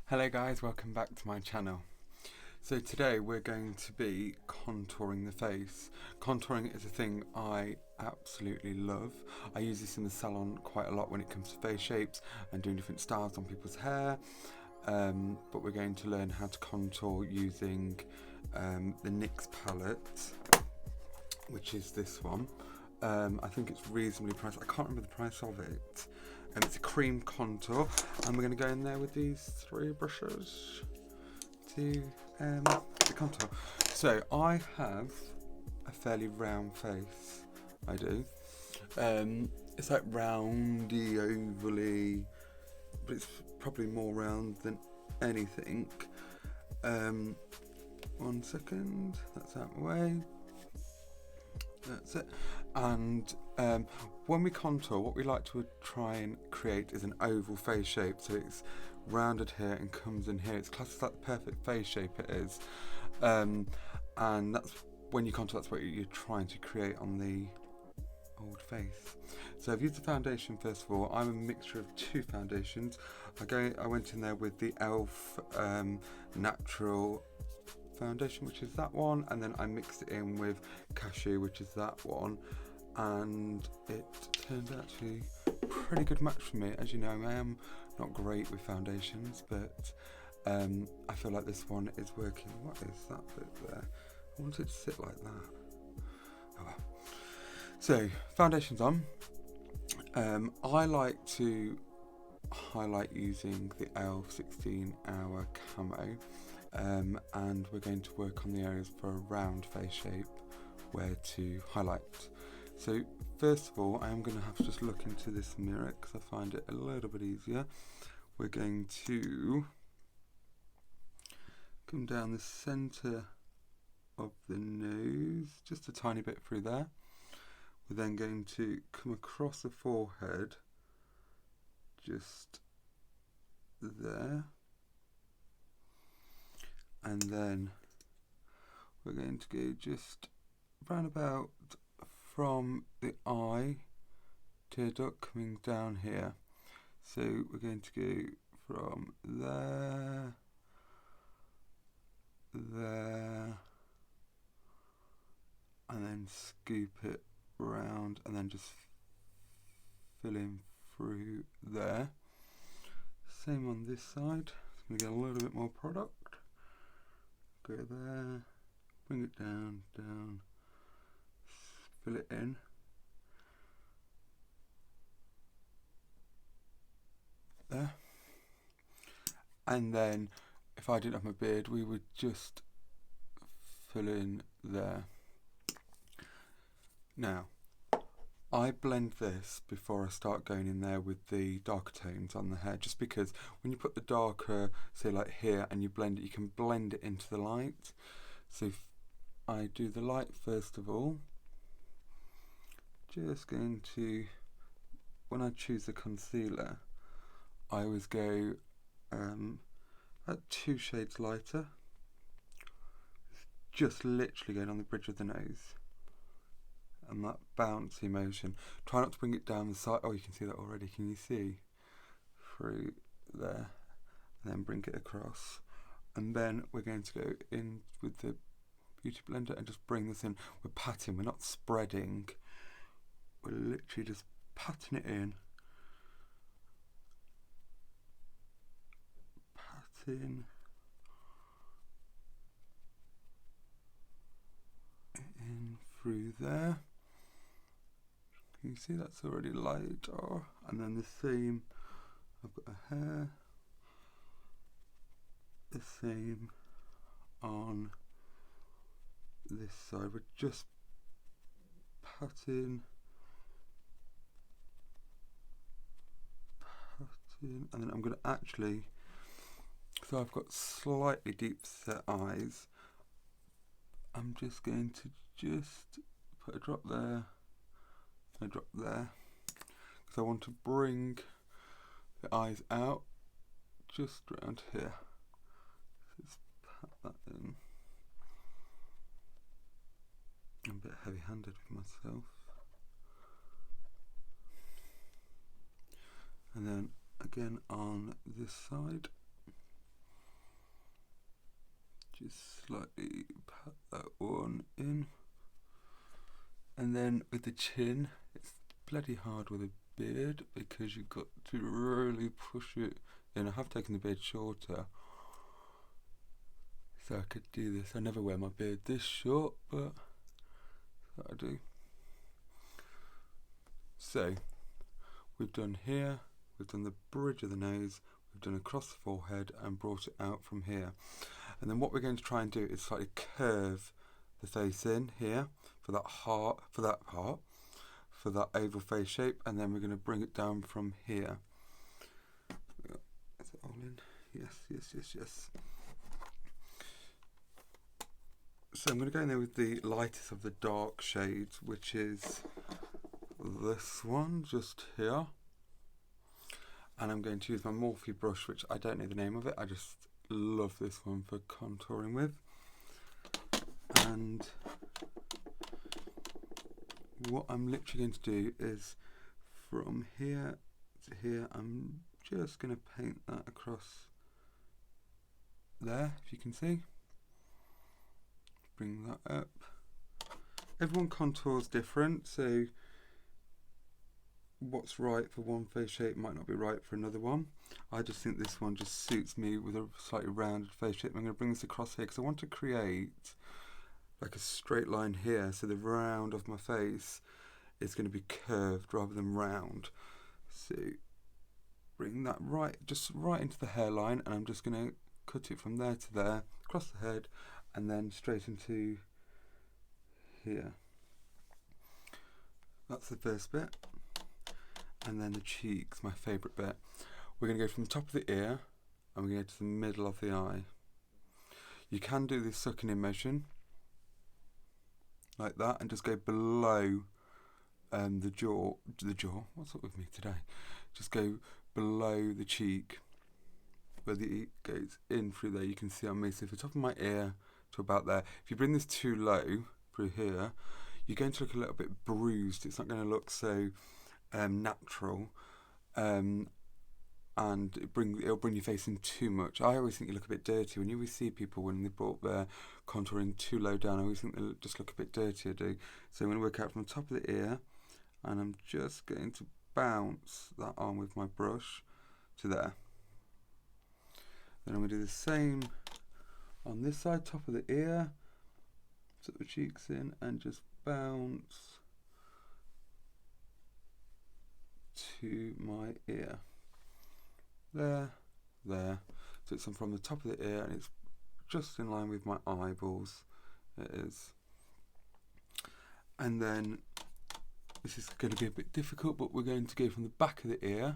Hello guys, welcome back to my channel. So today we're going to be contouring the face. Contouring is a thing I absolutely love. I use this in the salon quite a lot when it comes to face shapes and doing different styles on people's hair. But we're going to learn how to contour using the NYX palette, which is this one. I think it's reasonably priced. I can't remember the price of it. It's a cream contour, and we're going to go in there with these three brushes to the contour. So I have a fairly round face. I do. It's like roundy, ovally, but it's probably more round than anything. 1 second. That's out of the way. That's it. And when we contour, what we like to try and create is an oval face shape. So it's rounded here and comes in here. It's classed as like the perfect face shape it is. And that's when you contour, that's what you're trying to create on the old face. So I've used the foundation first of all. I'm a mixture of two foundations. I went in there with the e.l.f. Natural foundation, which is that one, and then I mixed it in with Cashew, which is that one, and it turned out to be a pretty good match for me. As you know, I am not great with foundations, but I feel like this one is working. What is that bit there? I want it to sit like that. Oh well. So foundation's on. I like to highlight using the e.l.f. 16 Hour Camo. And we're going to work on the areas for a round face shape where to highlight. So first of all, I am going to have to just look into this mirror because I find it a little bit easier. We're going to come down the centre of the nose, just a tiny bit through there. We're then going to come across the forehead, just there. And then we're going to go just round about from the eye, tear duct coming down here. So we're going to go from there, there, and then scoop it round and then just fill in through there. Same on this side. I'm going to get a little bit more product. Go there, bring it down, down, fill it in. There. And then, if I didn't have my beard, we would just fill in there. Now, I blend this before I start going in there with the darker tones on the hair, just because when you put the darker, say like here, and you blend it, you can blend it into the light. So if I do the light first of all, just going to, when I choose the concealer, I always go at 2 shades lighter, just literally going on the bridge of the nose. And that bouncy motion. Try not to bring it down the side. Oh, you can see that already. Can you see? Through there. And then bring it across. And then we're going to go in with the Beauty Blender and just bring this in. We're patting, we're not spreading. We're literally just patting it in. Patting it in through there. Can you see that's already light? Oh, and then the same, I've got a hair, the same on this side. We're just patting, and then I'm going to actually, so I've got slightly deep set eyes, I'm just going to just put a drop there, a drop there, because I want to bring the eyes out just around here. So just pat that in. I'm a bit heavy-handed with myself. And then again on this side. Just slightly pat that one in. And then with the chin, it's bloody hard with a beard because you've got to really push it in. I have taken the beard shorter, so I could do this. I never wear my beard this short, but I do. So we've done here, we've done the bridge of the nose, we've done across the forehead and brought it out from here. And then what we're going to try and do is slightly curve the face in here for that heart, for that oval face shape, and then we're going to bring it down from here. Is it all in? Yes. So I'm going to go in there with the lightest of the dark shades, which is this one just here. And I'm going to use my Morphe brush, which I don't know the name of it. I just love this one for contouring with. And what I'm literally going to do is from here to here, I'm just going to paint that across there, if you can see. Bring that up. Everyone contours different, so what's right for one face shape might not be right for another one. I just think this one just suits me with a slightly rounded face shape. I'm going to bring this across here because I want to create like a straight line here, so the round of my face is going to be curved rather than round. So bring that just right into the hairline, and I'm just going to cut it from there to there, across the head, and then straight into here. That's the first bit. And then the cheeks, my favourite bit. We're going to go from the top of the ear and we're going to go to the middle of the eye. You can do this sucking in motion like that and just go below the jaw, what's up with me today? Just go below the cheek where the ear goes in through there. You can see on me, so from the top of my ear to about there. If you bring this too low through here, you're going to look a little bit bruised. It's not going to look so natural, and it'll bring your face in too much. I always think you look a bit dirty when you always see people when they brought their contouring too low down. I always think they just look a bit dirty. I do. So I'm going to work out from the top of the ear, and I'm just going to bounce that on with my brush to there. Then I'm going to do the same on this side, top of the ear, put the cheeks in, and just bounce to my ear. There. So it's from the top of the ear, and it's just in line with my eyeballs. It is. And then this is going to be a bit difficult, but we're going to go from the back of the ear,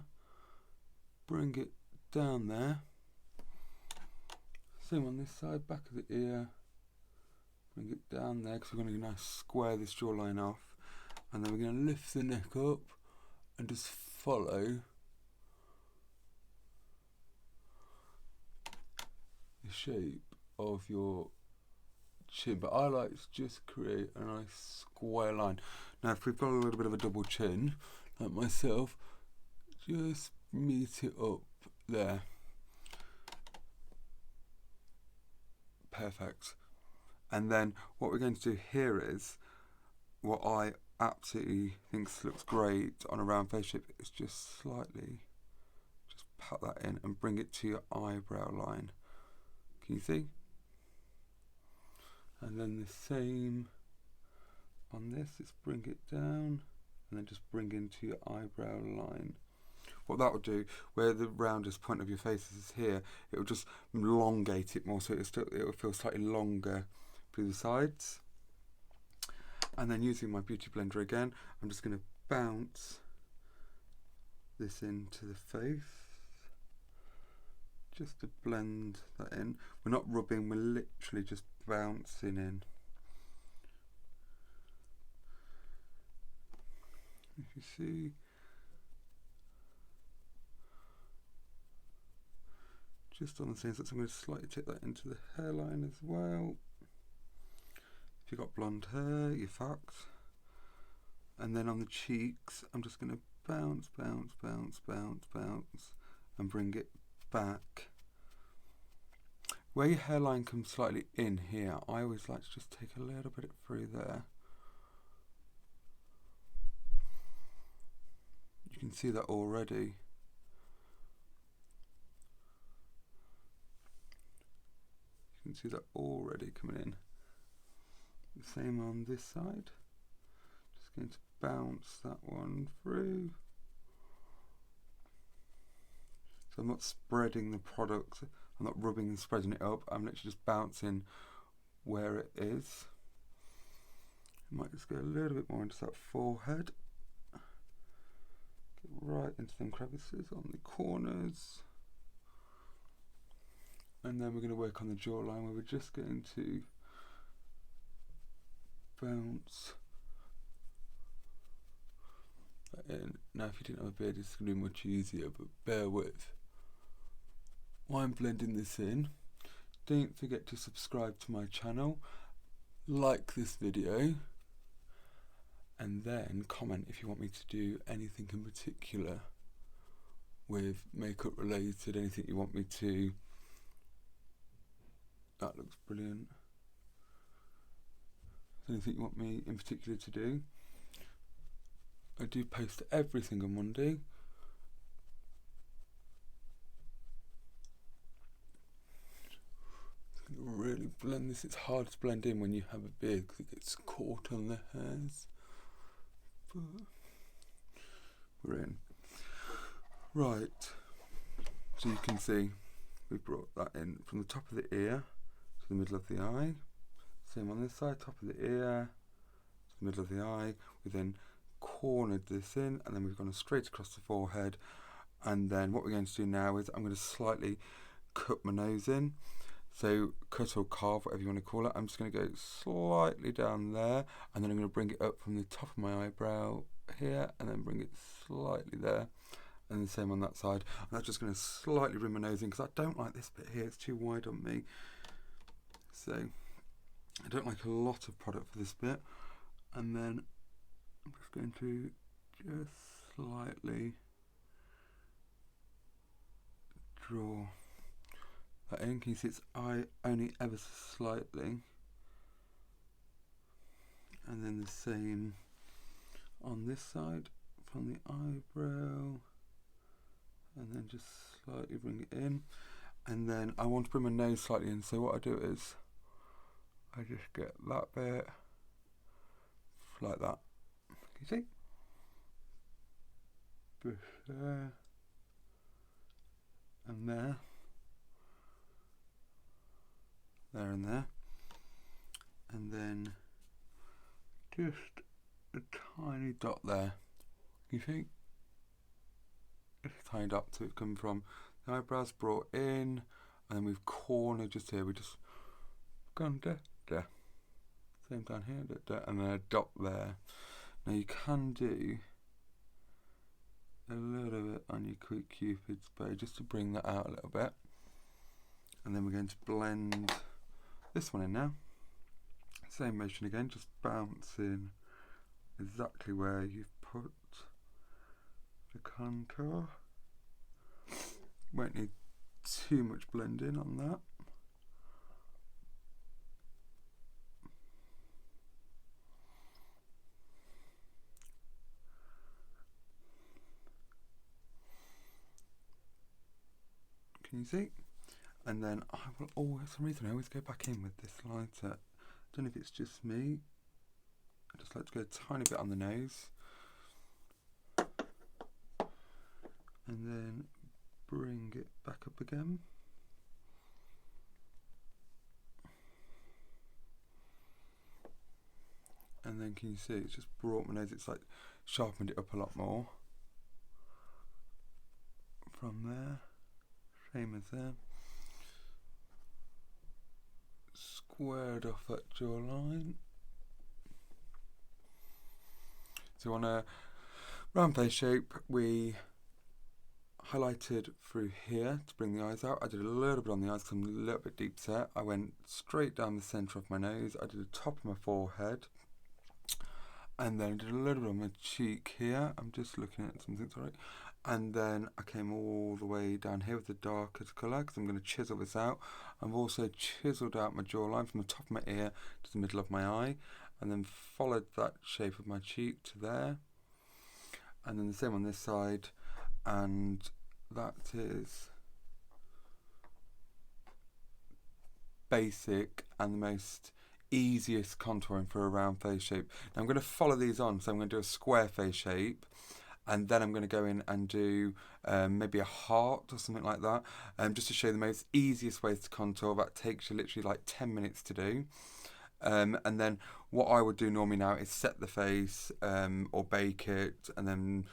bring it down there. Same on this side, back of the ear, bring it down there, because we're going to now square this jawline off, and then we're going to lift the neck up and just follow the shape of your chin. But I like to just create a nice square line. Now if we've got a little bit of a double chin, like myself, just meet it up there. Perfect. And then what we're going to do here is what I absolutely think looks great on a round face shape is just slightly just pat that in and bring it to your eyebrow line. Can you see? And then the same on this, let's bring it down and then just bring into your eyebrow line. What that will do, where the roundest point of your face is here, it will just elongate it more, so it will feel slightly longer through the sides. And then using my beauty blender again, I'm just going to bounce this into the face, just to blend that in. We're not rubbing, we're literally just bouncing in. If you see, just on the same side, so I'm going to slightly take that into the hairline as well. If you've got blonde hair, you're fucked. And then on the cheeks, I'm just going to bounce, and bring it back. where your hairline comes slightly in here, I always like to just take a little bit through there. You can see that already. You can see that already coming in. The same on this side. Just going to bounce that one through. So I'm not spreading the product, I'm not rubbing and spreading it up, I'm literally just bouncing where it is. I might just go a little bit more into that forehead. Get right into them crevices on the corners. And then we're going to work on the jawline where we're just going to bounce that in. Now if you didn't have a beard, it's going to be much easier, but bear with. While I'm blending this in, don't forget to subscribe to my channel, like this video, and then comment if you want me to do anything in particular with makeup related, anything you want me to. That looks brilliant. Anything you want me in particular to do? I do post every single Monday. Really blend this. It's hard to blend in when you have a beard because it gets caught on the hairs. But we're in. Right. So you can see we brought that in from the top of the ear to the middle of the eye. Same on this side, top of the ear to the middle of the eye. We then cornered this in, and then we've gone straight across the forehead. And then what we're going to do now is I'm going to slightly cut my nose in. So cut or carve, whatever you want to call it. I'm just going to go slightly down there, and then I'm going to bring it up from the top of my eyebrow here, and then bring it slightly there, and the same on that side. And that's just going to slightly rim my nose in because I don't like this bit here, it's too wide on me. So I don't like a lot of product for this bit. And then I'm just going to just slightly draw that in. Can you see it's only ever so slightly? And then the same on this side from the eyebrow, and then just slightly bring it in. And then I want to bring my nose slightly in, so what I do is I just get that bit like that. Can you see? Just there and there. There and there. And then just a tiny dot there. You see? Just a tiny dot to come from the eyebrows brought in, and then we've cornered just here. We just gone there, there. Same down here, there, there, and then a dot there. Now you can do a little bit on your quick Cupid's bow just to bring that out a little bit. And then we're going to blend this one in now. Same motion again, just bouncing exactly where you've put the contour. Won't need too much blending on that. Can you see? And then I will always, for some reason, I always go back in with this lighter. I don't know if it's just me. I just like to go a tiny bit on the nose. And then bring it back up again. And then can you see, it's just brought my nose, it's like sharpened it up a lot more. From there, same as there. Squared off that jawline. So on a round face shape, we highlighted through here to bring the eyes out. I did a little bit on the eyes because I'm a little bit deep set. I went straight down the centre of my nose. I did the top of my forehead. And then I did a little bit on my cheek here. I'm just looking at something, sorry. And then I came all the way down here with the darker colour because I'm going to chisel this out. I've also chiselled out my jawline from the top of my ear to the middle of my eye, and then followed that shape of my cheek to there. And then the same on this side, and that is basic and the most easiest contouring for a round face shape. Now I'm going to follow these on, so I'm going to do a square face shape, and then I'm going to go in and do maybe a heart or something like that, just to show you the most easiest ways to contour. That takes you literally like 10 minutes to do. And then what I would do normally now is set the face or bake it, and then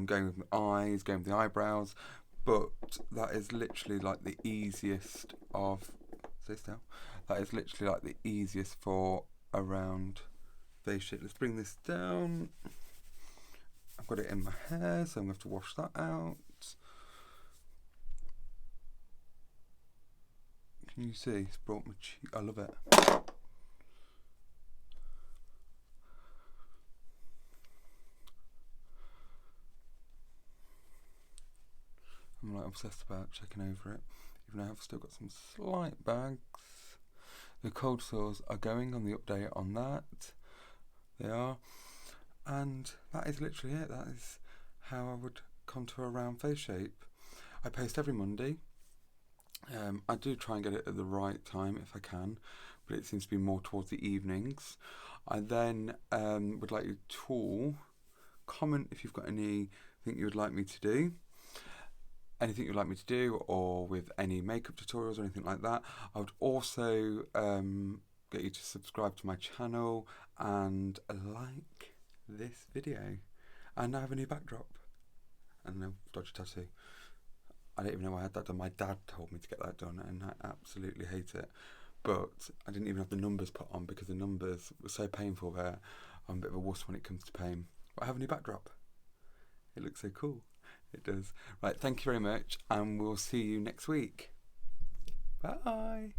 going with my eyes, going with the eyebrows. But that is literally like the easiest of, stay still, that is literally like the easiest for a round face shape. Let's bring this down. I've got it in my hair, so I'm going to have to wash that out. Can you see? It's brought my cheek. I love it. I'm like obsessed about checking over it, even though I've still got some slight bags. The cold sores are going on the update on that. They are. And that is literally it. That is how I would contour a round face shape. I post every Monday. I do try and get it at the right time if I can, but it seems to be more towards the evenings. I then would like you to comment if you've got anything you would like me to do. Anything you'd like me to do, or with any makeup tutorials or anything like that. I would also get you to subscribe to my channel and like this video. And I have a new backdrop and a dodgy tattoo. I don't even know why I had that done. My dad told me to get that done, and I absolutely hate it. But I didn't even have the numbers put on because the numbers were so painful there. I'm a bit of a wuss when it comes to pain. But I have a new backdrop. It looks so cool. It does. Right, thank you very much, and we'll see you next week. Bye.